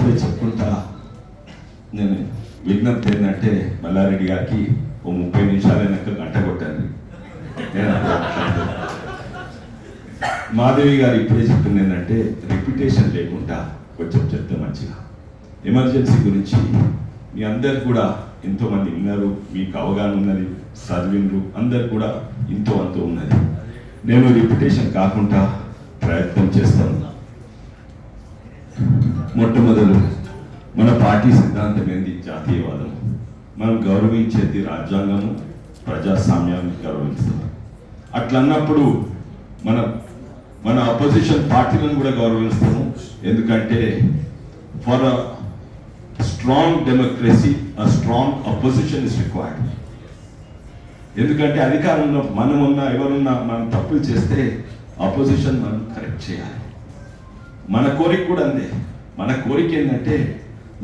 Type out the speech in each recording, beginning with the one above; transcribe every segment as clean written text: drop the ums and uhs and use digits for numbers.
ఇప్పుడే చెప్పుకుంటా నేను విజ్ఞప్తి ఏంటంటే మల్లారెడ్డి గారికి ఓ 30 నిమిషాలు వెనక గంట కొట్టాను నేను. మాధవి గారు ఇప్పుడే చెప్పింది ఏంటంటే రిప్యుటేషన్ లేకుండా కొంచెం చెప్తే మంచిగా. ఎమర్జెన్సీ గురించి మీ అందరు కూడా ఎంతోమంది విన్నారు, మీకు అవగాహన ఉన్నది, చదివినరు, అందరు కూడా ఇంతో అంతో ఉన్నది. నేను రిప్యుటేషన్ కాకుండా ప్రయత్నం చేస్తాను. మొట్టమొదలు మన పార్టీ సిద్ధాంతం ఏంది? జాతీయవాదం. మనం గౌరవించేది రాజ్యాంగము, ప్రజాస్వామ్యాన్ని గౌరవిస్తాం. అట్లన్నప్పుడు మన అపోజిషన్ పార్టీలను కూడా గౌరవిస్తాము. ఎందుకంటే for a strong democracy a strong opposition is required. ఎందుకంటే అధికారంలో మనం ఉన్నా ఎవరున్నా మనం తప్పులు చేస్తే అపోజిషన్ మనం కరెక్ట్ చేయాలి. మన కోరిక కూడా అందే. మన కోరిక ఏంటంటే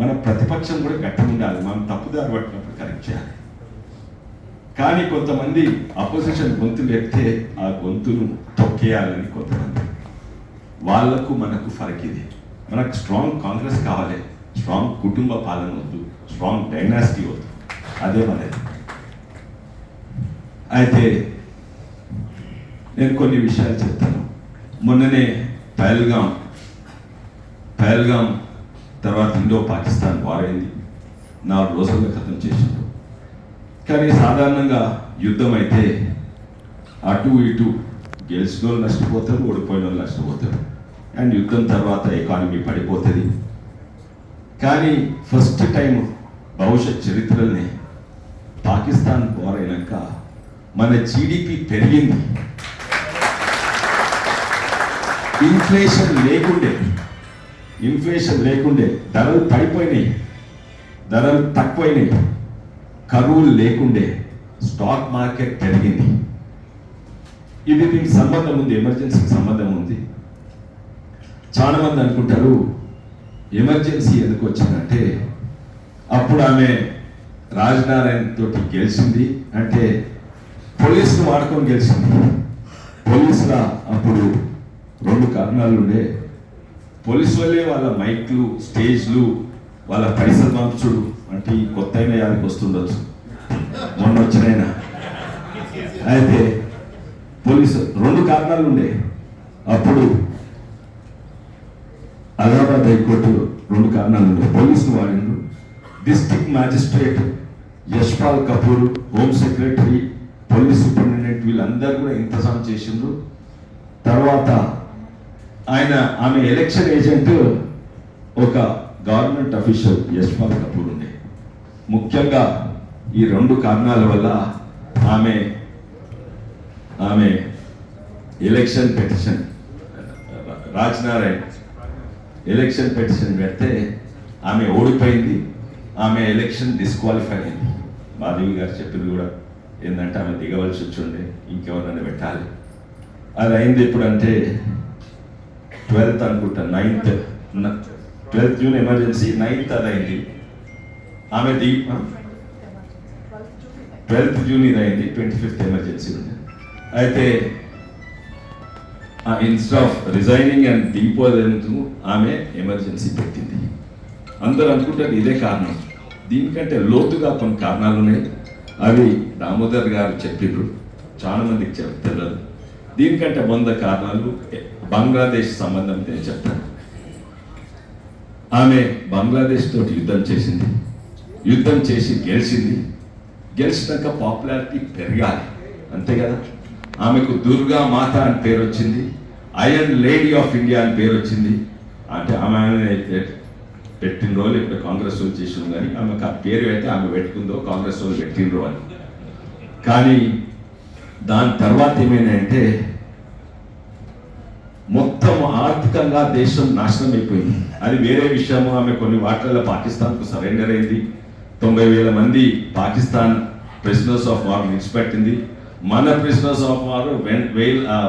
మన ప్రతిపక్షం కూడా గట్టిగా ఉండాలి, మనం తప్పుదారి పట్టినప్పుడు కరెక్ట్ చేయాలి. కానీ కొంతమంది అపోజిషన్ గొంతు లేపితే ఆ గొంతును తొక్కేయాలని కొంతమంది. వాళ్లకు మనకు ఫరక్ ఇది. మనకు స్ట్రాంగ్ కాంగ్రెస్ కావాలి, స్ట్రాంగ్ కుటుంబ పాలన వద్దు, స్ట్రాంగ్ డైనాసిటీ వద్దు. అదే మనది. అయితే నేను కొన్ని విషయాలు చెప్తాను. మొన్ననే పహల్గాం తర్వాత ఇండో పాకిస్తాన్ వార్ అయింది. 4 రోజుల్లో ఖతం చేసిండు. కానీ సాధారణంగా యుద్ధం అయితే అటు ఇటు గెలిచిన వాళ్ళు నష్టపోతారు, ఓడిపోయిన వాళ్ళు నష్టపోతారు. అండ్ యుద్ధం తర్వాత ఎకానమీ పడిపోతుంది. కానీ ఫస్ట్ టైం భవిష్యత్ చరిత్రలోనే పాకిస్తాన్ వార్ అయినాక మన జీడిపి పెరిగింది. ఇన్ఫ్లేషన్ లేకుండే ధరలు పడిపోయినాయి, ధరలు తక్కువైనాయి, కరువులు లేకుండే స్టాక్ మార్కెట్ పెరిగింది. ఇది దీనికి సంబంధం ఉంది, ఎమర్జెన్సీకి సంబంధం ఉంది. చాలా మంది అనుకుంటారు ఎమర్జెన్సీ ఎందుకు వచ్చిందంటే అప్పుడు ఆమె రాజనారాయణ తోటి గెలిచింది అంటే పోలీసులు వాడుకొని గెలిచింది. పోలీసుల అప్పుడు 2 కారణాలు ఉండే. పోలీసు వల్లే వాళ్ళ మైక్లు, స్టేజ్లు, వాళ్ళ పైసలు పంచుడు అంటే ఈ కొత్త అయిన యాదికి వస్తుండొచ్చు, మొన్న వచ్చినైనా. అయితే పోలీసు 2 కారణాలు ఉండే. అప్పుడు అలహాబాద్ హైకోర్టు 2 కారణాలు ఉండే. పోలీసులు వాడిండు. District magistrate Yashpal Kapoor, home secretary, police superintendent వీళ్ళందరూ కూడా ఇంతజాం చేసిండ్రు. తర్వాత ఆమె ఎలక్షన్ ఏజెంట్ ఒక గవర్నమెంట్ అఫీషియల్ యశ్పాల్ కపూర్ ఉండే. ముఖ్యంగా ఈ 2 కారణాల వల్ల ఆమె election petition, Rajnarain election petition పెడితే ఆమె ఓడిపోయింది. ఆమె ఎలక్షన్ డిస్క్వాలిఫై అయింది. మాధవి గారు చెప్పింది కూడా ఏంటంటే ఆమె దిగవలసి వచ్చిండే, ఇంకెవరైనా పెట్టాలి. అది అయింది ఎప్పుడంటే 12th అనుకుంటా, 12th జూన్ ఎమర్జెన్సీ, 9th అది అయింది. ఆమె 12th జూన్ ఇది అయింది, 25th ఎమర్జెన్సీ ఉంది. అయితే ఇన్స్టెడ్ ఆఫ్ రిజైనింగ్ అండ్ దిగిపోయేందుకు ఆమె ఎమర్జెన్సీ పెట్టింది. అందరూ అనుకుంటారు ఇదే కారణం. దీనికంటే లోతుగా కొన్ని కారణాలు ఉన్నాయి. అవి దామోదర్ గారు చెప్పిర్రు, చాలా మందికి చెప్తారు. దీనికంటే 100 కారణాలు. బంగ్లాదేశ్ సంబంధం నేను చెప్తాను. ఆమె బంగ్లాదేశ్ తోటి యుద్ధం చేసింది, యుద్ధం చేసి గెలిచింది. గెలిచినాక పాపులారిటీ పెరగాలి, అంతే కదా. ఆమెకు దుర్గా మాత అని పేరు వచ్చింది, ఐరన్ లేడీ ఆఫ్ ఇండియా అని పేరు వచ్చింది. అంటే ఆమె పెట్టినరో లేకపోతే కాంగ్రెస్ వాళ్ళు చేసిండ్రు, కానీ ఆమెకు ఆ పేరు అయితే ఆమె పెట్టుకుందో కాంగ్రెస్ వాళ్ళు పెట్టినరో అని. కానీ దాని తర్వాత ఏమైనాయంటే మొత్తం ఆర్థికంగా దేశం నాశనం అయిపోయింది. అది వేరే విషయము. ఆమె కొన్ని వాటిల్లో పాకిస్తాన్కు సరెండర్ అయింది. 90,000 మంది పాకిస్తాన్ ప్రిజనర్స్ ఆఫ్ వార్ విడిచిపెట్టింది. మన ప్రిజనర్స్ ఆఫ్ వార్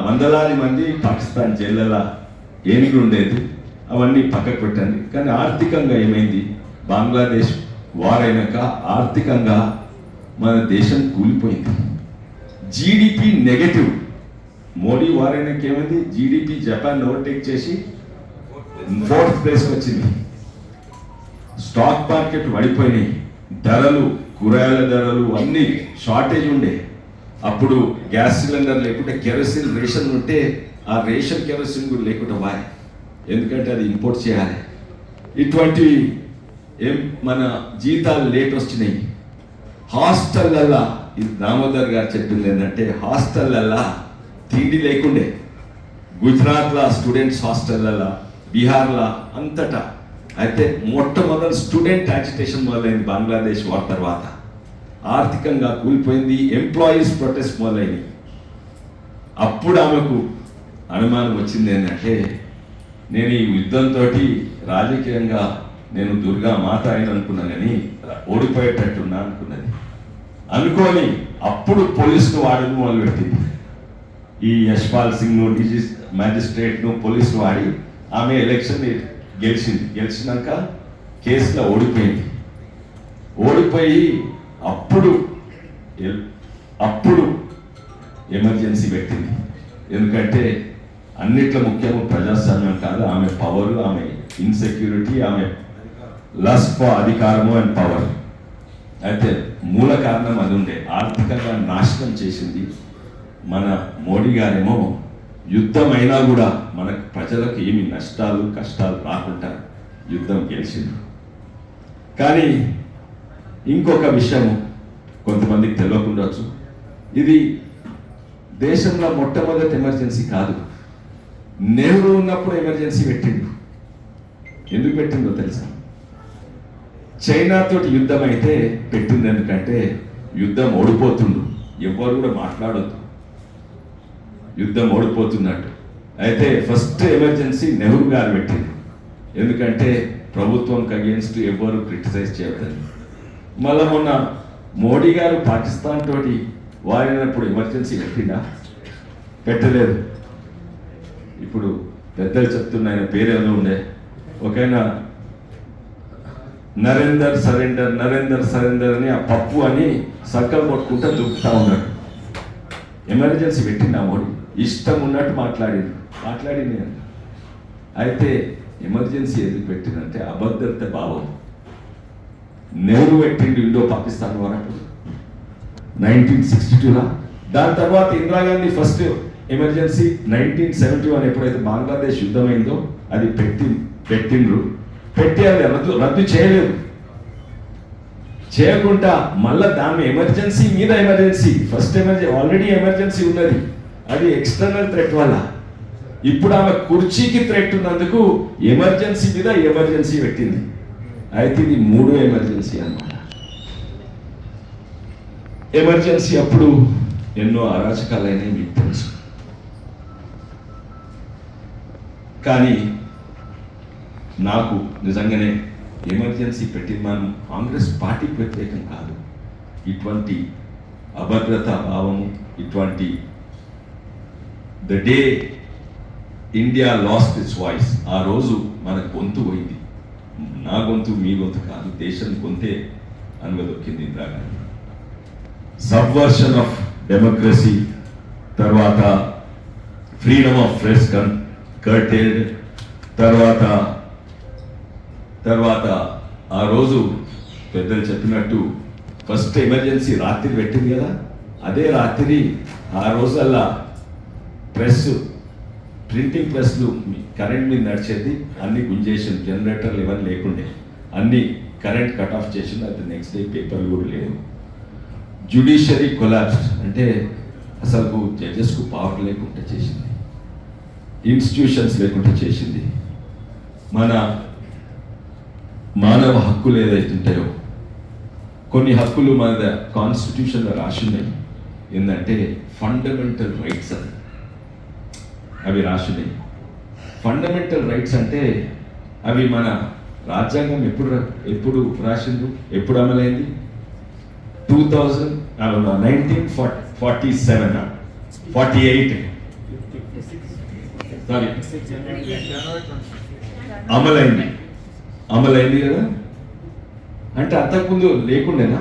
వందలాది మంది పాకిస్తాన్ జైళ్ళ ఏనుగులు ఉండేది. అవన్నీ పక్కకు పెట్టండి. కానీ ఆర్థికంగా ఏమైంది? బంగ్లాదేశ్ వార్ అయినాక ఆర్థికంగా మన దేశం కూలిపోయింది. GDP negative. మోడీ వార్ అయినాక ఏమైంది? జీడిపి జపాన్ ఓవర్టేక్ చేసి 4th ప్లేస్కి వచ్చింది. స్టాక్ మార్కెట్ పడిపోయినాయి, ధరలు, కూరగాయల ధరలు అన్నీ షార్టేజ్ ఉండే. అప్పుడు గ్యాస్ సిలిండర్ లేకుంటే కెరోసిన్ రేషన్ ఉంటే ఆ రేషన్ కెరోసిన్ కూడా లేకుండా వాయ్, ఎందుకంటే అది ఇంపోర్ట్ చేయాలి. ఇటువంటి మన జీతాలు లేట్ వస్తున్నాయి. హాస్టల్లల్లా, ఇది దామోదర్ గారు చెప్పింది ఏంటంటే హాస్టల్లల్లా తిండి లేకుండే. గుజరాత్లో స్టూడెంట్స్ హాస్టల్లల్లా, బీహార్లో అంతటా. అయితే మొట్టమొదటి స్టూడెంట్ యాజిటేషన్ మొదలైంది బంగ్లాదేశ్ వార్ తర్వాత. ఆర్థికంగా కూలిపోయింది, ఎంప్లాయీస్ ప్రొటెస్ట్ మొదలైంది. అప్పుడు ఆమెకు అనుమానం వచ్చింది ఏంటంటే నేను ఈ యుద్ధంతో రాజకీయంగా నేను దుర్గా మాత అయిన అనుకున్నా, కానీ ఓడిపోయేటట్టున్నా అనుకున్నది. అనుకోని అప్పుడు పోలీసును వాడడం మొదలుపెట్టింది. ఈ యశ్పాల్ సింగ్ను, మ్యాజిస్ట్రేట్ను పోలీసును వాడి ఆమె ఎలక్షన్ గెలిచినాక కేసులో ఓడిపోయి అప్పుడు ఎమర్జెన్సీ పెట్టింది. ఎందుకంటే అన్నిట్లో ముఖ్యంగా ప్రజాస్వామ్యం కాదు, ఆమె పవర్, ఆమె ఇన్సెక్యూరిటీ, ఆమె లస్ట్ ఫర్ అధికారము అండ్ పవర్. అయితే మూల కారణం అది ఉండే. ఆర్థికంగా నాశనం చేసింది. మన మోడీ గారేమో యుద్ధమైనా కూడా మన ప్రజలకు ఏమి నష్టాలు కష్టాలు రాకుండా యుద్ధం గెలిచింది. కానీ ఇంకొక విషయం కొంతమందికి తెలియకుండొచ్చు, ఇది దేశంలో మొట్టమొదటి ఎమర్జెన్సీ కాదు. నెహ్రూ ఉన్నప్పుడు ఎమర్జెన్సీ పెట్టిండు. ఎందుకు పెట్టిందో తెలుసా? చైనాతోటి యుద్ధం అయితే పెట్టింది. ఎందుకంటే యుద్ధం ఓడిపోతుండు, ఎవ్వరు కూడా మాట్లాడొద్దు, యుద్ధం ఓడిపోతున్నట్టు. అయితే ఫస్ట్ ఎమర్జెన్సీ నెహ్రూ గారు పెట్టింది. ఎందుకంటే ప్రభుత్వంకి అగేన్స్ట్ ఎవ్వరు క్రిటిసైజ్ చేయొద్దని. మళ్ళీ మొన్న మోడీ గారు పాకిస్తాన్ తోటి వారినప్పుడు ఎమర్జెన్సీ పెట్టలేదు. ఇప్పుడు పెద్దలు చెప్తున్న ఆయన పేరేదో ఉండే, ఒకైనా నరేందర్ సరెండర్ అని ఆ పప్పు అని సర్కల్ కొట్టుకుంటా దుక్కుతా ఉన్నాడు. ఎమర్జెన్సీ పెట్టింది ఆ మోడీ, ఇష్టం ఉన్నట్టు మాట్లాడింది. అయితే ఎమర్జెన్సీ ఎందుకు పెట్టిందంటే అభద్రత భావం. నెహ్రూ పెట్టిండు ఇండో పాకిస్తాన్ వరకు 1962లో. దాని తర్వాత ఇందిరాగాంధీ ఫస్ట్ ఎమర్జెన్సీ 1971 ఎప్పుడైతే బంగ్లాదేశ్ యుద్ధమైందో అది పెట్టిండ్రు. పెట్టి అది రద్దు చేయకుండా మళ్ళా దాని ఎమర్జెన్సీ మీద ఎమర్జెన్సీ, ఫస్ట్ ఆల్రెడీ ఎమర్జెన్సీ ఉన్నది, అది ఎక్స్టర్నల్ థ్రెట్ వల్ల. ఇప్పుడు ఆమె కుర్చీకి థ్రెట్ ఉన్నందుకు ఎమర్జెన్సీ మీద ఎమర్జెన్సీ పెట్టింది. అయితే ఇది 3వ ఎమర్జెన్సీ అన్నమాట. ఎమర్జెన్సీ అప్పుడు ఎన్నో అరాచకాలైనవి మీకు తెలుసు. కానీ నాకు నిజంగానే ఎమర్జెన్సీ పెట్టింది మనం కాంగ్రెస్ పార్టీకి వ్యతిరేకం కాదు. ఇటువంటి అభద్రతా భావము, ఇటువంటి the day India lost its voice, ఆ రోజు మన గొంతు పోయింది. నా గొంతు మీ గొంతు కాదు, దేశం గొంతే అనుగదొక్కింది ఇందిరాగాంధీ. సబ్వర్షన్ ఆఫ్ డెమోక్రసీ, తర్వాత ఫ్రీడమ్ ఆఫ్ ప్రెస్ కర్టెల్డ్, తర్వాత ఆ రోజు పెద్దలు చెప్పినట్టు ఫస్ట్ ఎమర్జెన్సీ రాత్రి పెట్టింది కదా, అదే రాత్రి ఆ రోజల్లా ప్రింటింగ్ ప్రెస్లు కరెంట్ మీద నడిచేది, అన్ని గుంజేసింది, జనరేటర్లు ఇవన్నీ లేకుండే, అన్ని కరెంట్ కట్ ఆఫ్ చేసింది. అది నెక్స్ట్ డే పేపర్లు కూడా లేవు. జ్యుడిషియరీ కొలాప్స్, అంటే అసలు జడ్జెస్కు పవర్ లేకుండా చేసింది, ఇన్స్టిట్యూషన్స్ లేకుండా చేసింది. మన మానవ హక్కులు ఏదైతే ఉంటాయో, కొన్ని హక్కులు మన కాన్స్టిట్యూషన్లో రాసి ఉన్నాయి. ఏంటంటే ఫండమెంటల్ రైట్స్ అని అవి రాసినాయి. ఫండమెంటల్ రైట్స్ అంటే అవి మన రాజ్యాంగం ఎప్పుడు రాసిండ్రు, ఎప్పుడు అమలైంది? 1947 48 సారీ అమలైంది కదా. అంటే అంతకుముందు లేకుండేనా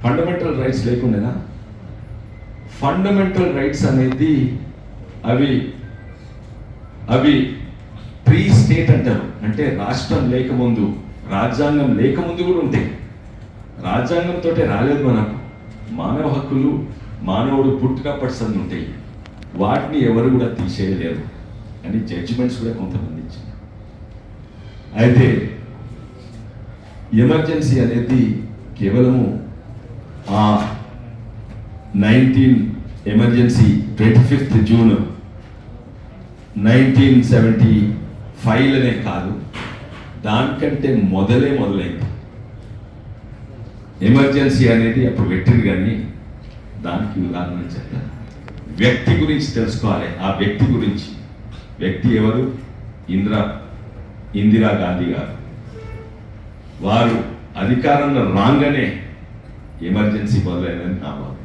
ఫండమెంటల్ రైట్స్? లేకుండేనా? ఫండమెంటల్ రైట్స్ అనేది అవి ప్రీ స్టేట్ అంటారు. అంటే రాష్ట్రం లేకముందు రాజ్యాంగం లేకముందు కూడా ఉంటాయి. రాజ్యాంగంతో రాలేదు మనకు. మానవ హక్కులు మానవుడు పుట్టినప్పటి సంది ఉంటాయి, వాటిని ఎవరు కూడా తీసేయలేరు అని జడ్జిమెంట్స్ కూడా కొంతమంది ఇచ్చారు. అయితే ఎమర్జెన్సీ అనేది కేవలము ఆ 25th జూన్ 1975 కాదు, దానికంటే మొదలైంది. ఎమర్జెన్సీ అనేది అప్పుడు పెట్టింది, కానీ దానికి ఉదాహరణ చెప్తాను. వ్యక్తి గురించి తెలుసుకోవాలి. ఆ వ్యక్తి గురించి, వ్యక్తి ఎవరు? ఇందిరాగాంధీ గారు. వారు అధికారంలో రాగానే ఎమర్జెన్సీ మొదలైనది నా భావం.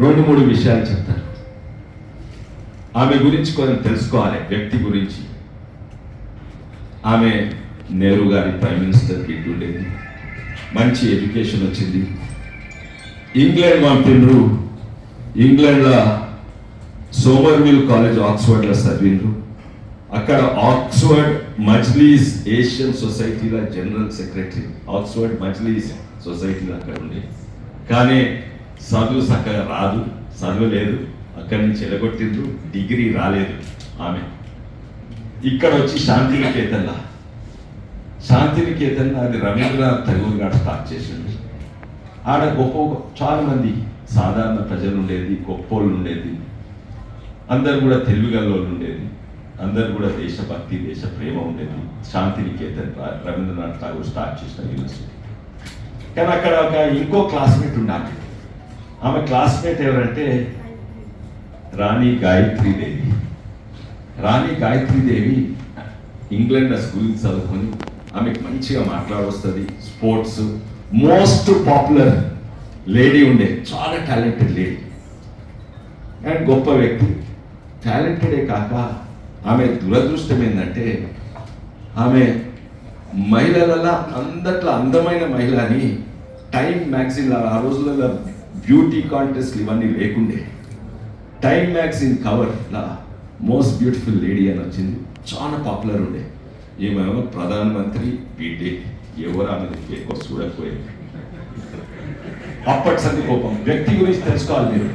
2-3 విషయాలు చెప్తాను. ఆమె గురించి కొంచెం తెలుసుకోవాలి, వ్యక్తి గురించి. ఆమె నెహ్రూ గారి ప్రైమ్ మినిస్టర్ కిట్ ఉండేది, మంచి ఎడ్యుకేషన్ వచ్చింది. ఇంగ్లాండ్ పంపిండ్రు, ఇంగ్లాండ్లో సోమర్విల్ కాలేజ్ ఆక్స్ఫర్డ్లో చదివిండ్రు. అక్కడ ఆక్స్ఫర్డ్ మజ్లీస్ ఏషియన్ సొసైటీలో జనరల్ సెక్రటరీ. ఆక్స్ఫర్డ్ మజ్లీస్ సొసైటీలో అక్కడ ఉండే, కానీ చదువు చక్కగా రాదు, చదవలేదు. అక్కడి నుంచి ఎలగొట్టిండ్రు, డిగ్రీ రాలేదు ఆమె. ఇక్కడ వచ్చి శాంతినికేతన్లో అది రవీంద్రనాథ్ ఠాగూర్ గారు స్టార్ట్ చేసిండు. ఆడ చాలా మంది సాధారణ ప్రజలు ఉండేది, గొప్పోళ్ళు ఉండేది, అందరు కూడా తెలివిగల్లోళ్ళు ఉండేది, అందరు కూడా దేశభక్తి, దేశ ప్రేమ ఉండేది. శాంతినికేతన్ రవీంద్రనాథ్ ఠాగూర్ స్టార్ట్ చేసిన యూనివర్సిటీ. కానీ అక్కడ ఇంకో క్లాస్మేట్ ఉండాలి. ఆమె క్లాస్మేట్ ఎవరంటే రాణి గాయత్రీదేవి. ఇంగ్లాండ్ స్కూల్కి చదువుకొని ఆమెకు మంచిగా మాట్లాడొస్తుంది. స్పోర్ట్స్ మోస్ట్ పాపులర్ లేడీ ఉండే, చాలా టాలెంటెడ్ లేడీ అండ్ గొప్ప వ్యక్తి. టాలెంటెడే కాక ఆమె దురదృష్టం ఏంటంటే, ఆమె మహిళలలో అందట్లో అందమైన మహిళ అని టైమ్ మ్యాగజైన్, ఆ రోజులలో బ్యూటీ కాంటెస్ట్లు ఇవన్నీ లేకుండే, టైమ్ మ్యాగజైన్ కవర్లా మోస్ట్ బ్యూటిఫుల్ లేడీ అని వచ్చింది. చాలా పాపులర్ ఉండే. ఏమేమో ప్రధానమంత్రి బిడ్డే, ఎవరు ఆమె ఎక్కువ చూడకపోయింది. అప్పటి సంది కోపం. వ్యక్తి గురించి తెలుసుకోవాలి మీరు,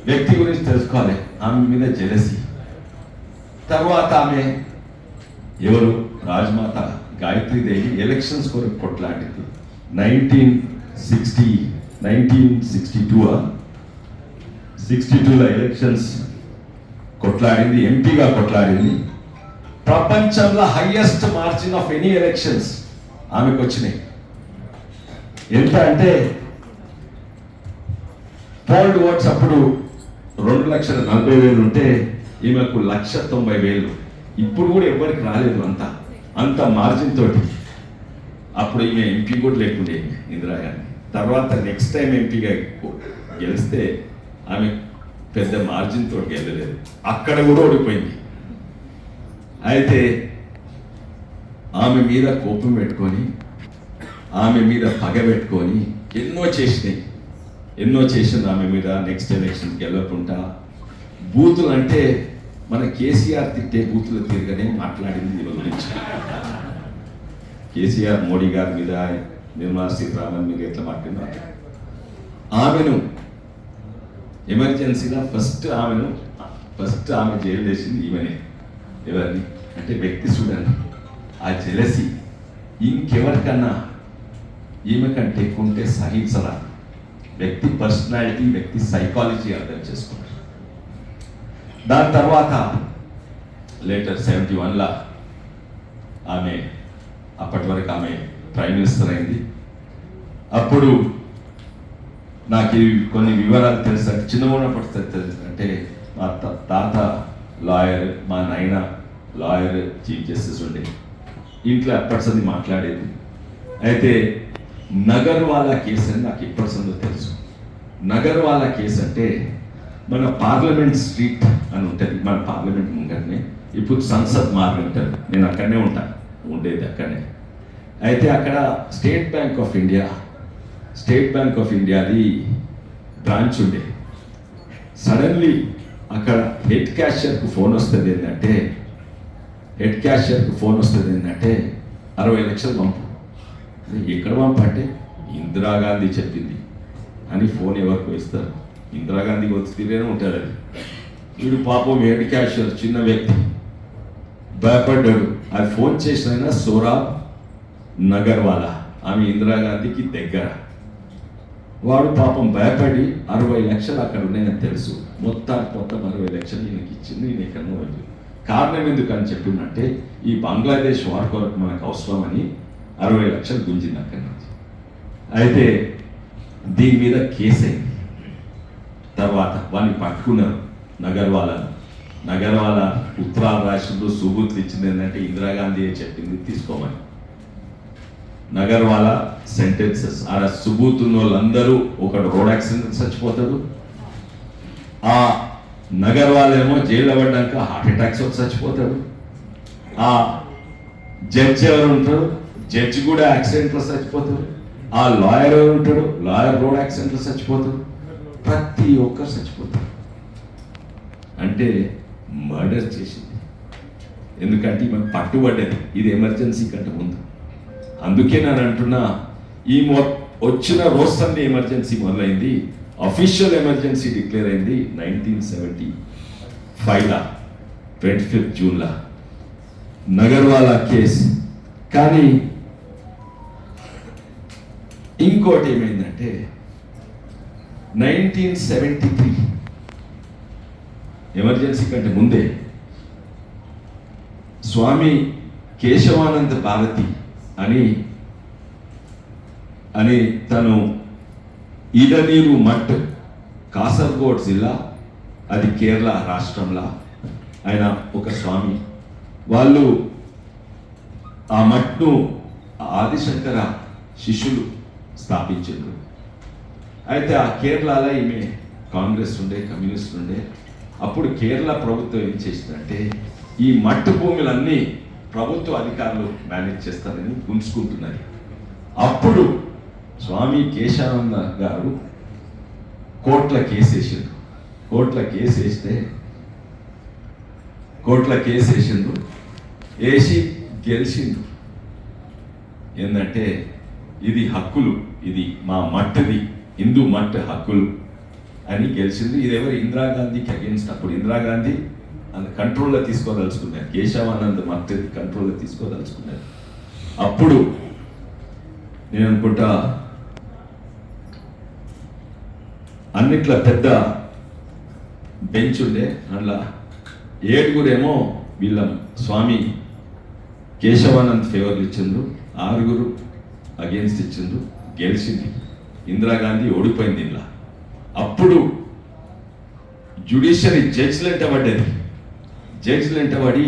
వ్యక్తి గురించి తెలుసుకోవాలి. ఆమె మీద జెలసీ. తర్వాత ఆమె ఎవరు? రాజమాత గాయత్రీదేవి ఎలక్షన్స్ కొరకు కొట్లాడింది. 1962లో ఎలక్షన్స్ కొట్లాడింది, ఎంపీగా కొట్లాడింది. ప్రపంచంలో highest margin of any elections ఆమెకు వచ్చినాయి. ఎంత అంటే పోల్డ్ ఓట్స్ అప్పుడు 2,40,000 ఉంటే ఈమెకు 1,90,000. ఇప్పుడు కూడా ఎవరికి రాలేదు అంత మార్జిన్ తోటి. అప్పుడు ఈమె ఎంపీ కూడా లేకుండే ఇందిరాగాంధీ. తర్వాత నెక్స్ట్ టైం ఎంపీగా గెలిస్తే ఆమె పెద్ద మార్జిన్ తోటి గెలలేదు, అక్కడ కూడా ఓడిపోయింది. అయితే ఆమె మీద కోపం పెట్టుకొని, ఆమె మీద పగ పెట్టుకొని ఎన్నో చేసింది ఆమె మీద. నెక్స్ట్ ఎలక్షన్ గెలవకుండా బూతులు అంటే మన కేసీఆర్ తిట్టే బూతులు తిరగనే మాట్లాడింది దీని గురించి. కేసీఆర్ మోడీ గారి మీద, నిర్మలా సీతారామన్ మీద ఎట్లా మాట్లాడినా, ఆమెను ఎమర్జెన్సీగా ఫస్ట్ ఆమె జైలు చేసింది ఈమెనే. ఎవరిని అంటే వ్యక్తి చూడండి, ఆ జెలసీ ఇంకెవరికన్నా ఈమె కంటే ఎక్కువ ఉంటే సహించరా. వ్యక్తి పర్సనాలిటీ, వ్యక్తి సైకాలజీ అర్థం చేసుకుంటారు. దాని తర్వాత లేటర్ 71లో ఆమె, అప్పటి వరకు ఆమె ప్రైమ్ మినిస్టర్ అయింది. అప్పుడు నాకు కొన్ని వివరాలు తెలుసు. చిన్నగా ఉన్నప్పుడు తెలుసు. అంటే మా తాత లాయర్, మా నాయన లాయర్, చీఫ్ జస్టిస్ ఉండే. ఇంట్లో అప్పటిసంది మాట్లాడేది. అయితే నగర్వాలా కేసు అని నాకు ఇప్పటిసందో తెలుసు. నగర్వాలా కేసు అంటే మన పార్లమెంట్ స్ట్రీట్ అని ఉంటుంది, మన పార్లమెంట్ ముంగరనే. ఇప్పుడు సంసద్ మార్గ్ ఉంటుంది, నేను అక్కడనే ఉండేది అక్కడనే. అయితే అక్కడ స్టేట్ బ్యాంక్ ఆఫ్ ఇండియాది బ్రాంచ్ ఉండే. సడన్లీ అక్కడ హెడ్ క్యాషియర్కు ఫోన్ వస్తుంది ఏంటంటే 60 లక్షలు పంపు. ఎక్కడ పంపంటే ఇందిరాగాంధీ చెప్పింది అని ఫోన్ ఎవరికి ఇస్తారు. ఇందిరాగాంధీకి వచ్చి తిరిగానే ఉంటారు. అది వీడు పాపం హెడ్ క్యాషియర్ చిన్న వ్యక్తి భయపడ్డాడు. అది ఫోన్ చేసిన సోరాబ్ నగర్వాలా, ఆమె ఇందిరాగాంధీకి దగ్గర. వాడు పాపం భయపడి 60 లక్షలు అక్కడ ఉన్నాయని తెలుసు, మొత్తం 60 లక్షలు ఈయనకి ఇచ్చింది. ఈయన ఎక్కడో కారణం ఎందుకని చెప్పిందంటే ఈ బంగ్లాదేశ్ వారి కొరకు మనకు అవసరమని 60 లక్షలు గుంజింది అక్కడి నుంచి. అయితే దీని మీద కేసు అయింది. తర్వాత వాడిని పట్టుకున్నారు నగర్వాలా ఉత్తరాలు రాష్ట్రంలో సుబూతులు ఇచ్చింది ఏంటంటే ఇందిరాగాంధీ చెప్పింది తీసుకోమని. నగర్వాలా సెంటెన్సెస్ ఆ సుబూత్ ఉన్న వాళ్ళందరూ ఒకడు రోడ్ యాక్సిడెంట్ చచ్చిపోతాడు, ఆ నగర్వాలా ఏమో జైల్లో పడ్డాక హార్ట్ అటాక్స్ వచ్చి చచ్చిపోతాడు, ఆ జడ్జి ఎవరు ఉంటాడు జడ్జి కూడా యాక్సిడెంట్లో చచ్చిపోతాడు, ఆ లాయర్ ఎవరు ఉంటాడు లాయర్ రోడ్ యాక్సిడెంట్లో చచ్చిపోతాడు, ప్రతి ఒక్కరు చచ్చిపోతారు. అంటే మర్డర్ చేసింది. ఎందుకంటే మనకు పట్టుబడ్డది, ఇది ఎమర్జెన్సీ కంటే ముందు. అందుకే నేను అంటున్నా ఈ వచ్చిన రోజునే ఎమర్జెన్సీ మొదలైంది. అఫీషియల్ ఎమర్జెన్సీ డిక్లేర్ అయింది 1975 25 జూన్లో నగర్వాలా కేసు. కానీ ఇంకోటి ఏమైందంటే 1973 ఎమర్జెన్సీ కంటే ముందే స్వామి కేశవానంద భారతి అని తను ఈడనీరు మట్ కాసర్గోడ్ జిల్లా, అది కేరళ రాష్ట్రంలో ఆయన ఒక స్వామి. వాళ్ళు ఆ మట్ను ఆదిశంకర శిష్యులు స్థాపించారు. అయితే ఆ కేరళలో ఈమె కాంగ్రెస్ ఉండే కమ్యూనిస్ట్ ఉండే. అప్పుడు కేరళ ప్రభుత్వం ఏం చేసిందంటే ఈ మట్టు భూములన్నీ ప్రభుత్వ అధికారులు మేనేజ్ చేస్తారని గుంజుకుంటున్నారు. అప్పుడు స్వామి కేశవానంద గారు కోర్టుల కేసు వేసిండు, వేసి గెలిచిండు. ఏంటంటే ఇది హక్కులు, ఇది మా మట్టిది, హిందూ మట్ హక్కులు అని గెలిచింది. ఇది ఎవరు ఇందిరాగాంధీకి అగేన్స్ట్. అప్పుడు ఇందిరాగాంధీ కంట్రోల్లో తీసుకోదలుచుకున్నారు, కేశవానంద్ మట్టిది కంట్రోల్లో తీసుకోదలుచుకున్నారు. అప్పుడు నేను అనుకుంటా అన్నిట్లా పెద్ద బెంచ్ ఉండే, అందులో 7 వీళ్ళ స్వామి కేశవానంద్ ఫేవర్లు ఇచ్చిండ్రు, 6 అగేన్స్ట్ ఇచ్చిండ్రు, గెలిచింది. ఇందిరాగాంధీ ఓడిపోయింది ఇలా. అప్పుడు జ్యుడిషియరీ జడ్జిలు ఎంటబడి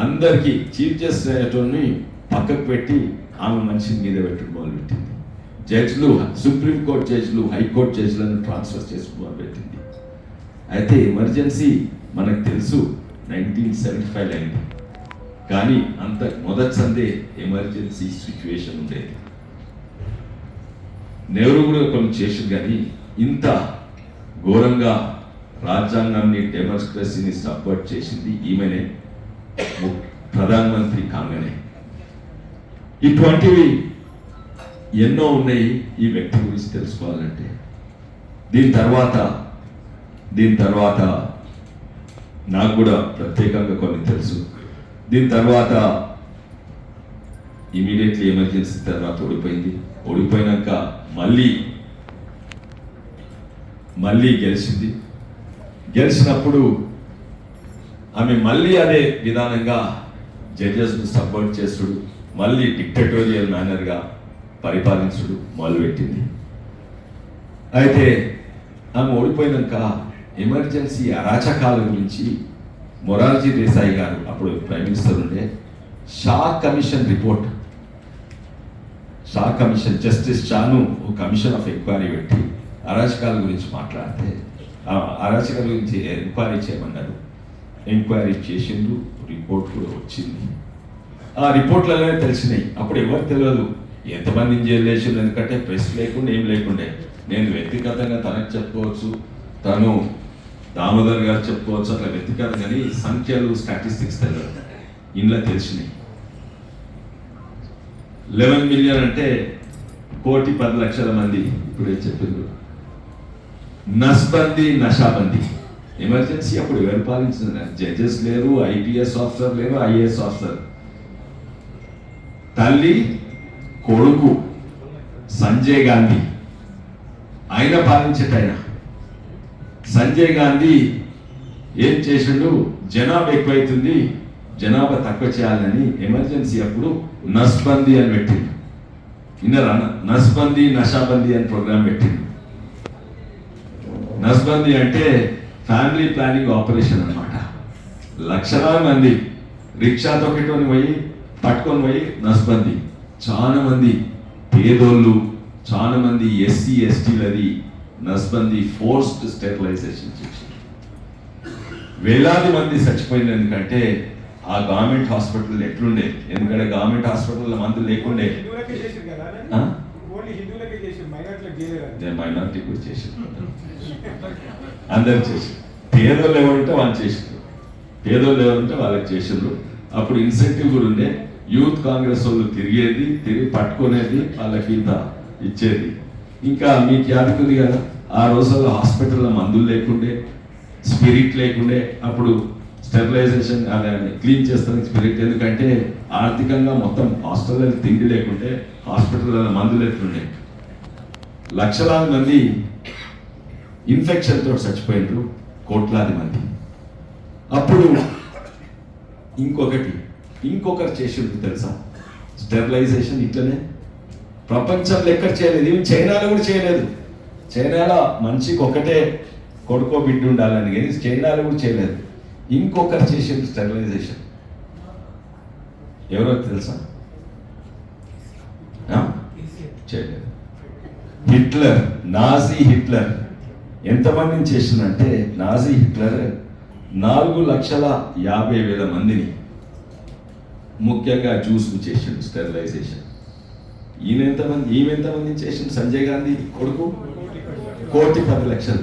అందరికీ చీఫ్ జస్టిస్ని పక్కకు పెట్టి ఆమె మనిషిని మీద పెట్టడం మొదలుపెట్టింది. జడ్జిలు, సుప్రీంకోర్టు జడ్జిలు, హైకోర్టు జడ్జిలను ట్రాన్స్ఫర్ చేసి మొదలుపెట్టింది. అయితే ఎమర్జెన్సీ మనకు తెలుసు 1975 అయింది, కానీ అంత మొదటి సందే ఎమర్జెన్సీ సిచ్యువేషన్ ఉండేది. నెహ్రూ కూడా కొన్ని చేసింది, కానీ ఇంత ఘోరంగా రాజ్యాంగాన్ని డెమోక్రసీని సపోర్ట్ చేసింది ఈమెనే, ప్రధానమంత్రి కాగానే. ఇటువంటివి ఎన్నో ఉన్నాయి ఈ వ్యక్తి గురించి తెలుసుకోవాలంటే. దీని తర్వాత నాకు కూడా ప్రత్యేకంగా కొన్ని తెలుసు. దీని తర్వాత ఇమీడియట్లీ ఎమర్జెన్సీ తర్వాత ఓడిపోయినాక మళ్ళీ గెలిచినప్పుడు ఆమె మళ్ళీ అదే విధానంగా జడ్జెస్ను సపోర్ట్ చేసుడు, మళ్ళీ డిక్టటోరియల్ మేనర్గా పరిపాలించుడు మొదలుపెట్టింది. అయితే ఆమె ఓడిపోయినాక ఎమర్జెన్సీ అరాచకాల గురించి మొరార్జీ దేశాయి గారు, అప్పుడు ప్రైమ్ మినిస్టర్ ఉండే, షా కమిషన్ జస్టిస్ షాను కమిషన్ ఆఫ్ ఎంక్వైరీ పెట్టి అరాచకాల గురించి మాట్లాడితే, అరాచకాల గురించి ఎంక్వైరీ చేయమన్నారు. ఎంక్వైరీ చేసిండు, రిపోర్ట్ కూడా వచ్చింది. ఆ రిపోర్ట్లలోనే తెలిసినాయి. అప్పుడు ఎవరు తెలియదు ఎంతమందిని జైలు వేసిండు, ఎందుకంటే ప్రెస్ లేకుండా ఏం లేకుండే. నేను వ్యక్తిగతంగా తనకు చెప్పుకోవచ్చు, తను దామోదర్ గారు చెప్పుకోవచ్చు, అట్లా వ్యక్తిగతంగా, కానీ సంఖ్యలు స్టాటిస్టిక్స్ తెలియదు, ఇంట్లో తెలిసినాయి. 11 మిలియన్ అంటే 1,10,00,000 మంది ఇప్పుడే చెప్పిండ్రు. నస్బందీ నషాబందీ ఎమర్జెన్సీ అప్పుడు ఎవరు పాలించిన? జడ్జెస్ లేరు, ఐపీఎస్ ఆఫీసర్ లేరు, ఐఏఎస్ ఆఫీసర్. తల్లి కొడుకు సంజయ్ గాంధీ, ఆయన పాలించేటైన సంజయ్ గాంధీ ఏం చేసిండు? జనాభా ఎక్కువైతుంది, జనాభా తక్కువ చేయాలని ఎమర్జెన్సీ అప్పుడు నస్బందీ అని పెట్టిండు. విన్నారా? నస్బందీ నషాబందీ అని ప్రోగ్రామ్ పెట్టిండు. నస్బందీ అంటే ఫ్యామిలీ ప్లానింగ్ ఆపరేషన్ అన్నమాట. లక్షలాది మంది రిక్షా తొక్కేటోని పోయి పట్టుకొని పోయి నస్బందీ. చాలా మంది పేదోళ్ళు, చాలా మంది ఎస్సీ ఎస్టీలది నస్బందీ ఫోర్స్డ్ స్టెరిలైజేషన్ చేసి వేలాది మంది చచ్చిపోయింది. ఎందుకంటే ఆ గవర్నమెంట్ హాస్పిటల్ ఎట్లుండే? ఎందుకంటే గవర్నమెంట్ హాస్పిటల్ మందులు లేకుండే. మైనారిటీ కూడా చేసారు, అందరు చేసారు. పేదోళ్ళు ఎవరుంటే వాళ్ళు చేసారు, పేదోళ్ళు ఎవరుంటే వాళ్ళకి చేసారు. అప్పుడు ఇన్సెంటివ్ కూడా ఉండే. యూత్ కాంగ్రెస్ వాళ్ళు తిరిగి పట్టుకునేది, వాళ్ళకి ఇంత ఇచ్చేది. ఇంకా మీకు యాదకుంది కదా, ఆ రోజుల్లో హాస్పిటల్లో మందులు లేకుండే, స్పిరిట్ లేకుండే. అప్పుడు స్టెరిలైజేషన్ అదే క్లీన్ చేస్తానికి స్పిరిట్. ఎందుకంటే ఆర్థికంగా మొత్తం హాస్టల్లో తిండి లేకుంటే హాస్పిటల్లో మందులు ఎట్లుండే. లక్షలాది మంది ఇన్ఫెక్షన్తో చచ్చిపోయినారు, కోట్లాది మంది. అప్పుడు ఇంకొకరు చేసింది తెలుసా? స్టెరిలైజేషన్ ఇట్లనే ప్రపంచంలో ఎక్కడ చేయలేదు, ఈవెన్ చైనాలో కూడా చేయలేదు. చైనాలో మనిషికి ఒకటే కొడుకో బిడ్డ ఉండాలని, కానీ చైనాలో కూడా చేయలేదు. ఇంకొకరు చేసింది స్టెరిలైజేషన్. ఎవరో తెలుసా? చేయలేదు. హిట్లర్, నాజీ హిట్లర్ ఎంతమందిని చేసిందంటే, నాజీ హిట్లర్ 4,50,000 మందిని ముఖ్యంగా జ్యూస్కు చేసిండు స్టెరిలైజేషన్. ఈమె ఎంతమందిని చేసిండు? సంజయ్ గాంధీ కొడుకు 1,10,00,000.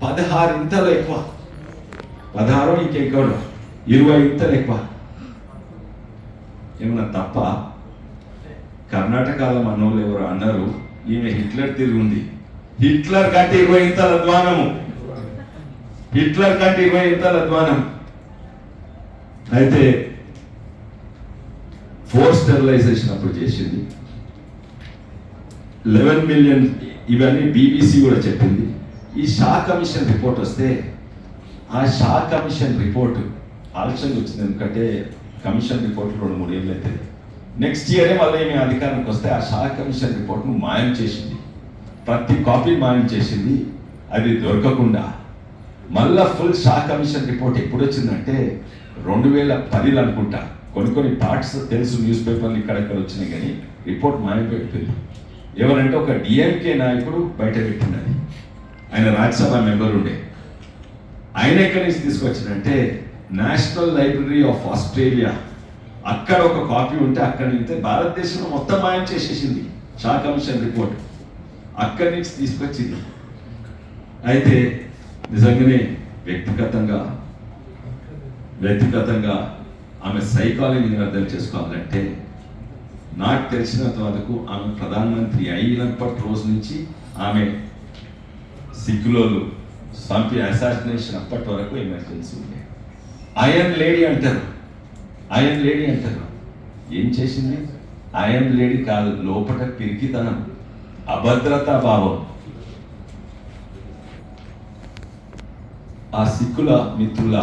16 ఇంతలు ఎక్కువ, 16 ఇంకెక్కువ, 20 ఇంతలు ఎక్కువ. ఏమన్నా తప్ప? కర్ణాటకలో మనోళ్ళు ఎవరు అన్నారు, ఈమె హిట్లర్ తిరుగుంది. హిట్లర్ కంటే 20 ఇంతల అధ్వానము, హిట్లర్ కంటే 20 ఇంతల అధ్వానం. అయితే ఫోర్స్ స్టెరిలైజేషన్ అప్పుడు చేసింది. 11 మిలియన్. ఇవన్నీ BBC కూడా చెప్పింది. ఈ షా కమిషన్ రిపోర్ట్ వస్తే, ఆ షా కమిషన్ రిపోర్ట్ ఆలస్యంగా వచ్చింది. ఎందుకంటే కమిషన్ రిపోర్ట్ 2-3 ఏళ్ళు అవుతుంది. నెక్స్ట్ ఇయరే మళ్ళీ ఏమి అధికారానికి వస్తే ఆ షా కమిషన్ రిపోర్ట్ను మాయం చేసింది, ప్రతి కాపీ మాయం చేసింది. అది దొరకకుండా మళ్ళా ఫుల్ షా కమిషన్ రిపోర్ట్ ఎప్పుడు వచ్చిందంటే 2010 అనుకుంటా. కొన్ని పార్ట్స్ తెలుసు, న్యూస్ పేపర్లు ఇక్కడెక్కడ వచ్చినాయి, కానీ రిపోర్ట్ మాయమైపోయింది. ఎవరంటే ఒక డిఎంకే నాయకుడు బయట పెట్టినది. ఆయన రాజ్యసభ మెంబర్ ఉండే. ఆయన ఎక్కడి నుంచి తీసుకొచ్చిందంటే నేషనల్ లైబ్రరీ ఆఫ్ ఆస్ట్రేలియా, అక్కడ ఒక కాపీ ఉంటే అక్కడి నుంచి భారతదేశంలో మొత్తం మాయం చేసేసింది షా కమిషన్ రిపోర్ట్. అక్కడి నుంచి తీసుకొచ్చింది. అయితే నిజంగానే వ్యక్తిగతంగా ఆమె సైకాలజీని అర్థం చేసుకోవాలంటే, నాకు తెలిసినంత వరకు ఆమె ప్రధానమంత్రి అయినప్పటి రోజు నుంచి ఆమె సిక్కులోలు సంపి అసాసినేషన్ అప్పటి వరకు ఎమర్జెన్సీ ఉండే. ఐఎమ్ లేడీ అంటారు. ఏం చేసింది? ఐఎమ్ లేడీ కాదు, లోపల పిరికితనం, అభద్రతా భావం. ఆ సిక్కుల మిత్రుల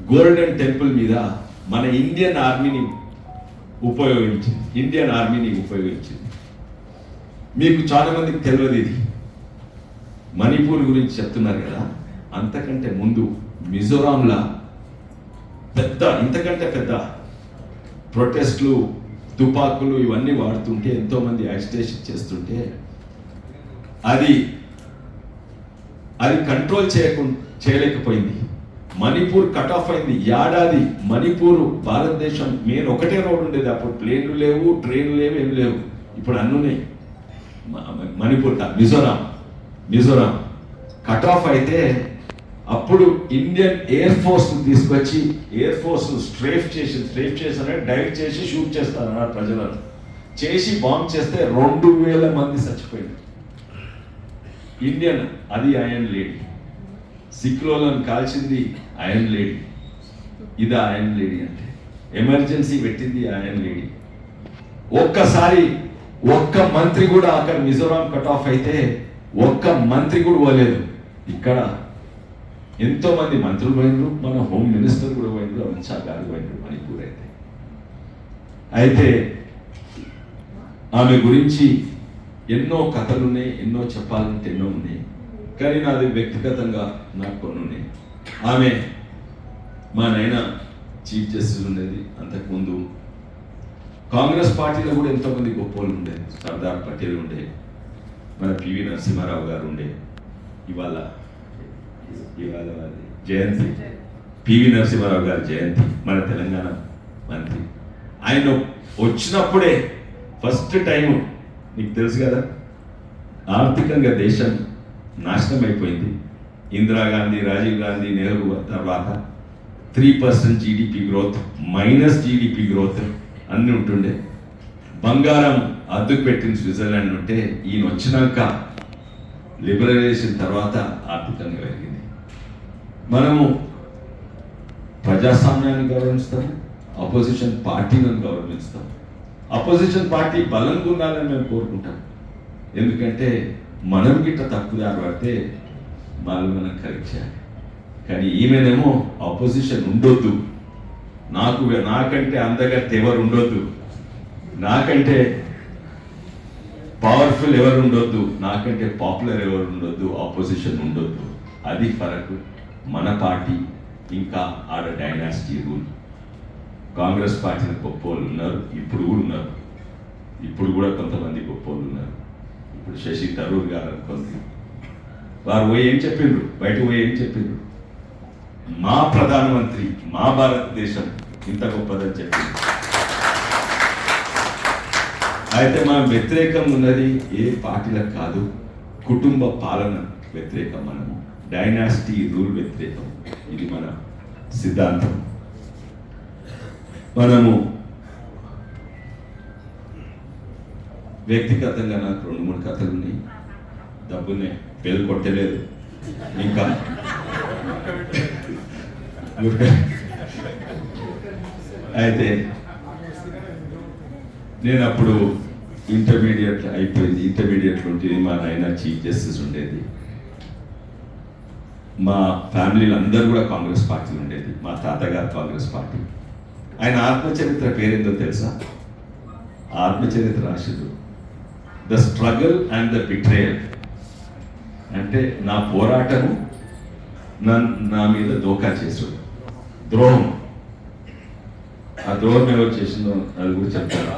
గోల్డెన్ టెంపుల్ మీద మన ఇండియన్ ఆర్మీని ఉపయోగించింది. మీకు చాలా మందికి తెలియదు ఇది. మణిపూర్ గురించి చెప్తున్నారు కదా, అంతకంటే ముందు మిజోరాంలా ఇంతకంటే పెద్ద ప్రొటెస్ట్లు, తుపాకులు ఇవన్నీ వాడుతుంటే, ఎంతోమంది యాజిటేషన్ చేస్తుంటే అది కంట్రోల్ చేయలేకపోయింది. మణిపూర్ కట్ ఆఫ్ అయింది. ఏడాది మణిపూర్ భారతదేశం మెయిన్ ఒకటే రోడ్ ఉండేది. అప్పుడు ప్లేన్లు లేవు, ట్రైన్లు లేవు, ఏమి లేవు. ఇప్పుడు అన్నున్నాయి. మణిపూర్ మిజోరాం కట్ ఆఫ్ అయితే అప్పుడు ఇండియన్ ఎయిర్ ఫోర్స్ తీసుకొచ్చి ఎయిర్ ఫోర్స్ స్ట్రేఫ్ చేసి డైవ్ చేసి షూట్ చేస్తారన్నారు ప్రజలను. చేసి బాంబ్ చేస్తే 2000 మంది చచ్చిపోయింది. ఇండియన్, అది ఐరన్ లేడీ. సిక్లోలను కాల్చింది ఐరన్ లేడీ. ఇది ఐరన్ లేడీ అంటే. ఎమర్జెన్సీ పెట్టింది ఐరన్ లేడీ. ఒక్కసారి ఒక్క మంత్రి కూడా అక్కడ మిజోరాం కట్ ఆఫ్ అయితే ఒక్క మంత్రి కూడా పోలేదు. ఇక్కడ ఎంతో మంది మంత్రులు పోయినరు, మన హోమ్ మినిస్టర్ కూడా పోయినరు, అమిత్ షా గారు పోయినరు మణిపూర్ అయితే ఆమె గురించి ఎన్నో కథలు ఉన్నాయి, ఎన్నో చెప్పాలంటే ఎన్నో ఉన్నాయి. కానీ నాది వ్యక్తిగతంగా నాకు కొన్ని ఉన్నాయి. ఆమె మా నాయన చీఫ్ జస్టిస్ ఉండేది. అంతకుముందు కాంగ్రెస్ పార్టీలో కూడా ఎంతోమంది గొప్ప వాళ్ళు ఉండేది. సర్దార్ పటేల్ ఉండే, మన పివి నరసింహారావు గారు ఉండే. ఇవాళ జయంతి, పివి నరసింహారావు గారి జయంతి, మన తెలంగాణ మంత్రి. ఆయన వచ్చినప్పుడే ఫస్ట్ టైం, నీకు తెలుసు కదా, ఆర్థికంగా దేశం నాశనం అయిపోయింది. ఇందిరాగాంధీ, రాజీవ్ గాంధీ, నెహ్రూ తర్వాత 3% GDP growth, minus GDP growth అన్నీ ఉంటుండే. బంగారం అద్దుకు పెట్టిన స్విట్జర్లాండ్ ఉంటే ఈయన వచ్చినాక లిబరలైజేషన్ తర్వాత ఆర్థికంగా పెరిగింది. మనము ప్రజాస్వామ్యాన్ని గౌరవిస్తాం, అపోజిషన్ పార్టీలను గౌరవిస్తాం. అపోజిషన్ పార్టీ బలంగా ఉండాలని మేము కోరుకుంటాం. ఎందుకంటే మనం గిట్ట తప్పుదారి పడితే వాళ్ళు మనం కరెక్ట్ చేయాలి. కానీ ఈమెనేమో అపోజిషన్ ఉండొద్దు, నాకంటే అందగత్త ఎవరు ఉండొద్దు, నాకంటే పవర్ఫుల్ ఎవరు ఉండొద్దు, నాకంటే పాపులర్ ఎవరు ఉండొద్దు, ఆపోజిషన్ ఉండొద్దు. అది ఫరక్. మన పార్టీ ఇంకా ఆడ డైనాసిటీ రూల్. కాంగ్రెస్ పార్టీని గొప్ప వాళ్ళు ఉన్నారు, ఇప్పుడు కూడా ఉన్నారు. ఇప్పుడు కూడా కొంతమంది గొప్ప వాళ్ళు ఉన్నారు. ఇప్పుడు శశి థరూర్ గారు అనుకోండి, వారు పోయి ఏం చెప్పిండ్రు, బయట పోయి ఏం చెప్పిండ్రు, మా ప్రధానమంత్రి, మా భారతదేశం ఇంత గొప్పదని చెప్పింది. అయితే మనం వ్యతిరేకం ఉన్నది ఏ పార్టీలకు కాదు, కుటుంబ పాలన వ్యతిరేకం. మనము డైనాసిటీ రూల్ వ్యతిరేకం. ఇది మన సిద్ధాంతం. మనము వ్యక్తిగతంగా నాకు 2-3 కథలు ఉన్నాయి. డబ్బునే పేరు కొట్టలేదు ఇంకా. అయితే నేను అప్పుడు ఇంటర్మీడియట్ అయిపోయింది. ఇంటర్మీడియట్లో ఉంటుంది, మా నాయన చీఫ్ జస్టిస్ ఉండేది. మా ఫ్యామిలీలో అందరూ కూడా కాంగ్రెస్ పార్టీలు ఉండేది. మా తాతగారు కాంగ్రెస్ పార్టీ. ఆయన ఆత్మచరిత్ర పేరేందో తెలుసా? ఆత్మచరిత్ర రాసిడు, the struggle and the betrayal. అంటే నా పోరాటము, నా మీద దోకా చేసుడు, ద్రోహం. ఆ ద్రోహం ఎవరు చేసిందో అది కూడా చెప్తాను.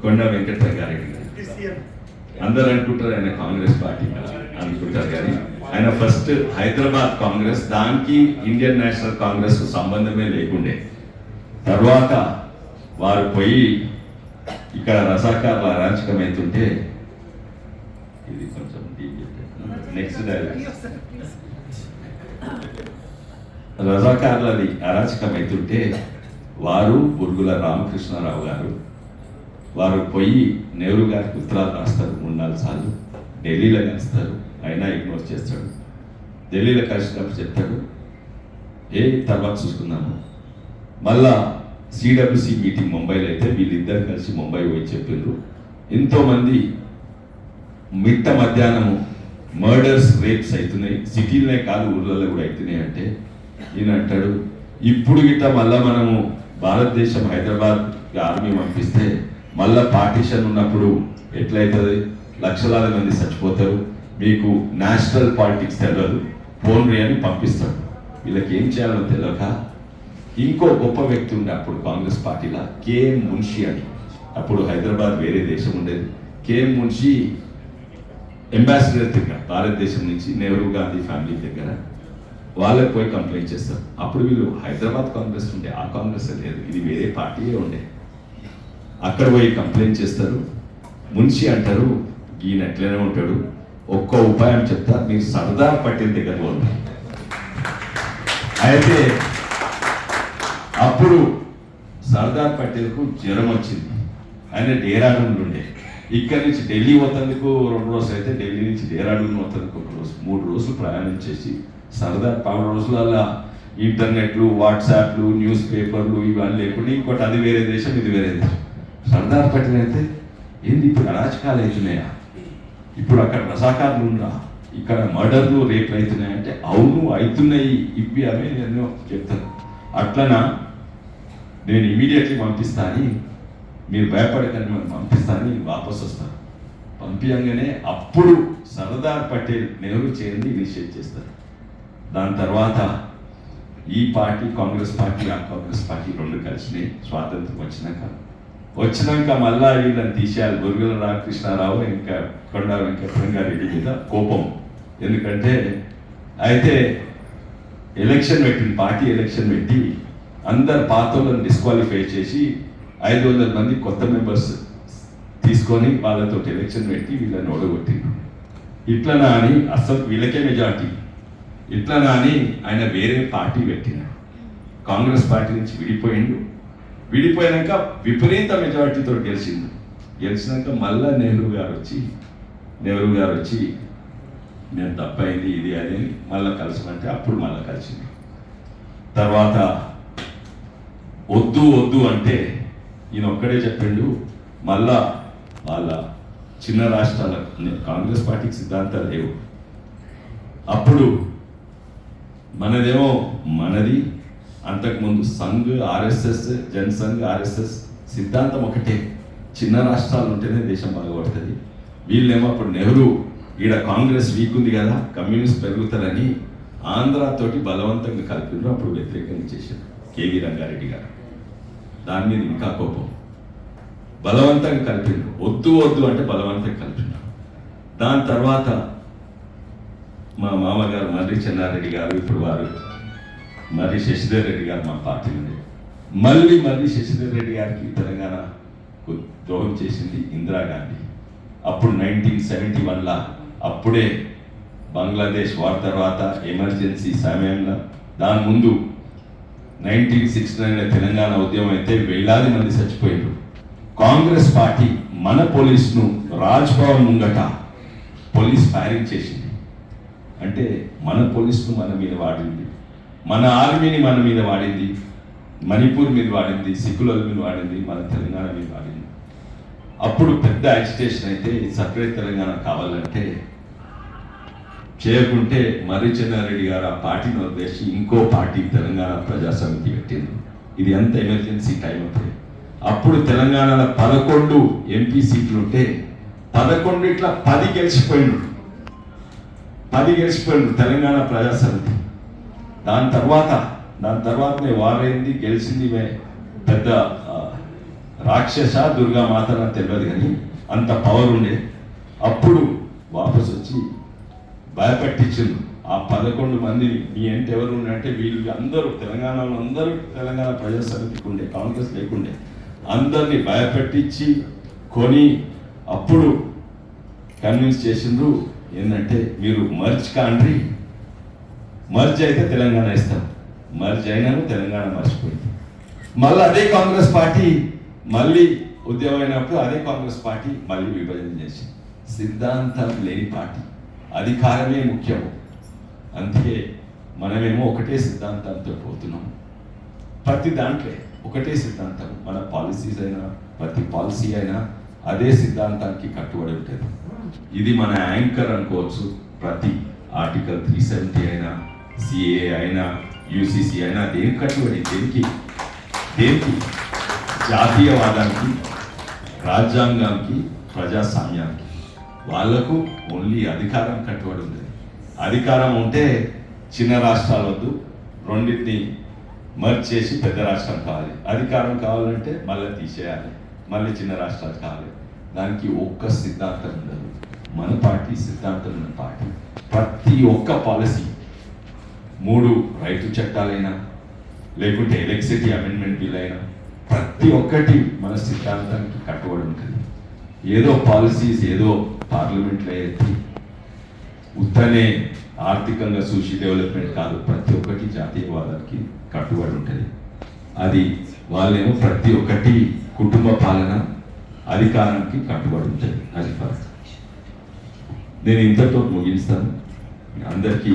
కొండా వెంకటరంగారెడ్డి గారు. అందరు అనుకుంటారు ఆయన కాంగ్రెస్ పార్టీ అనుకుంటారు, కానీ ఆయన ఫస్ట్ హైదరాబాద్ కాంగ్రెస్, దానికి ఇండియన్ నేషనల్ కాంగ్రెస్ సంబంధమే లేకుండే. తర్వాత వారు పోయి ఇక్కడ రజాకార్ల అరాచకం అవుతుంటే, ఇది కొంచెం నెక్స్ట్ రజాకార్లది అరాచకం అవుతుంటే వారు బుర్గుల రామకృష్ణారావు గారు వారు పోయి నెహ్రూ గారికి ఉత్తరాలు రాస్తారు 3-4 సార్లు. ఢిల్లీలో కలుస్తారు, అయినా ఇగ్నోర్ చేస్తాడు. ఢిల్లీలో కలిసినప్పుడు చెప్తాడు, తర్వాత చూసుకున్నాము. మళ్ళా సిడబ్ల్యూసి మీటింగ్ ముంబైలో అయితే వీళ్ళిద్దరు కలిసి ముంబై పోయి చెప్పిండ్రు, ఎంతోమంది మిట్ట మధ్యాహ్నము మర్డర్స్, రేప్స్ అవుతున్నాయి, సిటీలనే కాదు ఊళ్ళలో కూడా అవుతున్నాయి. అంటే ఈయన అంటాడు, ఇప్పుడు గిట్ట మళ్ళా మనము భారతదేశం హైదరాబాద్ ఆర్మీ పంపిస్తే మళ్ళా పార్టీషన్ ఉన్నప్పుడు ఎట్లయితుంది, లక్షలాది మంది చచ్చిపోతారు, మీకు నేషనల్ పాలిటిక్స్ తెలియదు, పోన్రి అని పంపిస్తాడు. వీళ్ళకి ఏం చేయాలో తెలియక ఇంకో గొప్ప వ్యక్తి ఉండే అప్పుడు కాంగ్రెస్ పార్టీలో, కేఎం మున్షి అని. అప్పుడు హైదరాబాద్ వేరే దేశం ఉండేది. కేఎం మున్షి అంబాసిడర్ దగ్గర, భారతదేశం నుంచి నెహ్రూ గాంధీ ఫ్యామిలీ దగ్గర వాళ్ళకి పోయి కంప్లైంట్ చేస్తారు. అప్పుడు వీళ్ళు హైదరాబాద్ కాంగ్రెస్ ఉండే, ఆ కాంగ్రెస్ లేదు, ఇది వేరే పార్టీయే ఉండే. అక్కడ పోయి కంప్లైంట్ చేస్తారు. మున్షి అంటారు, ఈయన ఎట్లనే ఉంటాడు, ఒక్క ఉపాయం చెప్తా, మీరు సర్దార్ పటేల్ దగ్గర పోండి. అయితే అప్పుడు సర్దార్ పటేల్కు జ్వరం వచ్చింది. ఆయన డేరాడూన్లో ఉండే. ఇక్కడి నుంచి ఢిల్లీ పోతందుకు 2 రోజులు అయితే, ఢిల్లీ నుంచి డేరాడూన్ పోతందుకు 1 రోజు, 3 రోజులు ప్రయాణం చేసి సర్దార్ 10 రోజులలో ఇంటర్నెట్లు, వాట్సాప్లు, న్యూస్ పేపర్లు ఇవన్నీ లేకుండా, ఇంకోటి అది వేరే దేశం, ఇది వేరే దేశం. సర్దార్ పటేల్ అయితే ఏంది ఇప్పుడు అరాచకాలు అవుతున్నాయా, ఇప్పుడు అక్కడ రసాకారులు ఉందా, ఇక్కడ మర్డర్లు, రేపులు అవుతున్నాయంటే అవును అవుతున్నాయి, ఇవి అవి నేను చెప్తాను. అట్లనా నేను ఇమీడియట్లీ పంపిస్తాను, మీరు భయపడకండి, మనం పంపిస్తాను, వాపస్ వస్తాను. పంపించగానే అప్పుడు సర్దార్ పటేల్ నెహ్రూ చేయండి ఇనిషియేట్ చేస్తారు. దాని తర్వాత ఈ పార్టీ కాంగ్రెస్ పార్టీ, ఆ కాంగ్రెస్ పార్టీ 2 కలిసినాయి. స్వాతంత్రం వచ్చినాక మళ్ళా వీళ్ళని తీసేయాలి. బొరుగుల రామకృష్ణారావు ఇంకా కొండ వెంకటరంగారెడ్డి మీద కోపం. ఎందుకంటే అయితే ఎలక్షన్ పెట్టింది, పార్టీ ఎలక్షన్ పెట్టి అందరు పాతోళ్ళని డిస్క్వాలిఫై చేసి 500 మంది కొత్త మెంబర్స్ తీసుకొని వాళ్ళతో ఎలక్షన్ పెట్టి వీళ్ళని ఓడగొట్టిండు. ఇట్లనా అని అసలు వీళ్ళకే మెజార్టీ, ఇట్లనా అని ఆయన వేరే పార్టీ పెట్టినాడు. కాంగ్రెస్ పార్టీ నుంచి విడిపోయినాక విపరీత మెజార్టీతో గెలిచినాక మళ్ళా నెహ్రూ గారు వచ్చి నేను తప్పైంది ఇది అది మళ్ళీ కలిసిమంటే అప్పుడు మళ్ళీ కలిసింది. తర్వాత వద్దు అంటే ఈయన ఒక్కడే చెప్పిండు, మళ్ళా వాళ్ళ చిన్న రాష్ట్రాల కాంగ్రెస్ పార్టీకి సిద్ధాంతాలు లేవు. అప్పుడు మనది అంతకుముందు సంఘ్, ఆర్ఎస్ఎస్, జనసంఘ్, ఆర్ఎస్ఎస్ సిద్ధాంతం ఒకటే, చిన్న రాష్ట్రాలు ఉంటేనే దేశం బాగుపడుతుంది. వీళ్ళేమో అప్పుడు నెహ్రూ ఈడ కాంగ్రెస్ వీక్ ఉంది కదా, కమ్యూనిస్ట్ పెరుగుతారని ఆంధ్రతోటి బలవంతంగా కలిపిండ్రు. అప్పుడు వ్యతిరేకంగా చేశారు కేవీ రంగారెడ్డి గారు. దాని మీద ఇంకా కోపం, బలవంతంగా కలిపిండ్రు. వద్దు అంటే బలవంతంగా కలిపిండ్రు. దాని తర్వాత మా మామగారు మర్రి చెన్నారెడ్డి గారు, ఇప్పుడు వారు మర్రి శశిధర్ రెడ్డి గారు మా పార్టీ నుండి మళ్ళీ శశిధర్ రెడ్డి గారికి తెలంగాణ ద్రోహం చేసింది ఇందిరాగాంధీ. అప్పుడు 1971 అప్పుడే బంగ్లాదేశ్ వార్ తర్వాత ఎమర్జెన్సీ సమయంలో, దాని ముందు 1969 తెలంగాణ ఉద్యమం అయితే వేలాది మంది చచ్చిపోయారు. కాంగ్రెస్ పార్టీ మన పోలీసును రాజ్భవన్ ముంగట పోలీస్ ఫైరింగ్ చేసింది. అంటే మన పోలీసును మన మీద వాడింది, మన ఆర్మీని మన మీద వాడింది, మణిపూర్ మీద వాడింది, సిక్కుల మీద వాడింది, మన తెలంగాణ మీద వాడింది. అప్పుడు పెద్ద యాజిటేషన్ అయితే సపరేట్ తెలంగాణ కావాలంటే చేయకుంటే మర్రి చెన్నారెడ్డి గారు ఆ పార్టీని వదిలేసి ఇంకో పార్టీ తెలంగాణ ప్రజా సమితి పెట్టింది. ఇది ఎంత ఎమర్జెన్సీ టైం అవుతుంది. అప్పుడు తెలంగాణలో 11 ఎంపీ సీట్లు ఉంటే 11 ఇట్లా 10 గెలిచిపోయిండు తెలంగాణ ప్రజా సమితి. దాని తర్వాతనే వారైంది, గెలిచింది పెద్ద రాక్షస దుర్గా మాత నాకు తెలియదు, కానీ అంత పవర్ ఉండే. అప్పుడు వాపస్ వచ్చి భయపెట్టించిండు ఆ 11 మందిని. మీ ఏంటి ఎవరు ఉన్నట్టే వీళ్ళు అందరూ తెలంగాణలో అందరూ తెలంగాణ ప్రజా సమితికి ఉండే, కాంగ్రెస్ లేకుండే, అందరినీ భయపెట్టించి కొని అప్పుడు కన్విన్స్ చేసిండ్రు ఏంటంటే మీరు మర్జ్ కాండ్రి, మర్జ్ అయితే తెలంగాణ ఇస్తాం. మర్జ్ అయినాను తెలంగాణ మర్చిపోయింది. మళ్ళీ అదే కాంగ్రెస్ పార్టీ మళ్ళీ ఉద్యమం అయినప్పుడు అదే కాంగ్రెస్ పార్టీ మళ్ళీ విభజన చేసి, సిద్ధాంతం లేని పార్టీ, అధికారమే ముఖ్యం. అందుకే మనమేమో ఒకటే సిద్ధాంతంతో పోతున్నాం. ప్రతి దాంట్లో ఒకటే సిద్ధాంతం, మన పాలసీస్ అయినా ప్రతి పాలసీ అయినా అదే సిద్ధాంతానికి కట్టుబడి ఉంటుంది. ఇది మన యాంకర్ అనుకోవచ్చు. ప్రతి ఆర్టికల్ 370 అయినా, సిఏ అయినా, యూసీసీ అయినా దేనికి కట్టుబడి, దేనికి జాతీయవాదానికి, రాజ్యాంగానికి, ప్రజాస్వామ్యానికి. వాళ్లకు ఓన్లీ అధికారం కట్టుబడి ఉంది. అధికారం ఉంటే చిన్న రాష్ట్రాలు వద్దు, రెండింటిని మర్జ్ చేసి పెద్ద రాష్ట్రం కావాలి. అధికారం కావాలంటే మళ్ళీ తీసేయాలి, మళ్ళీ చిన్న రాష్ట్రాలు కావాలి. దానికి ఒక్క సిద్ధాంతం ఉండదు. మన పార్టీ సిద్ధాంతం ఉన్న పార్టీ. ప్రతి ఒక్క పాలసీ, 3 రైతు చట్టాలైనా లేకుంటే ఎలక్ట్రిసిటీ అమెండ్మెంట్ బిల్ అయినా ప్రతి ఒక్కటి మన సిద్ధాంతానికి కట్టుబడి ఉంటుంది. ఏదో పాలసీస్ ఏదో పార్లమెంట్లో ఎత్తి ఉత్తనే ఆర్థికంగా చూసి డెవలప్మెంట్ కాదు, ప్రతి ఒక్కటి జాతీయవాదానికి కట్టుబడి ఉంటుంది. అది వాళ్ళేమో ప్రతి ఒక్కటి కుటుంబ పాలన అధికారానికి కట్టుబడి ఉంటుంది. అది ఫస్ట్. నేను ఇంతతో ముగిస్తాను. అందరికీ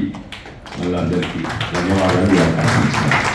ధన్యవాదాలు.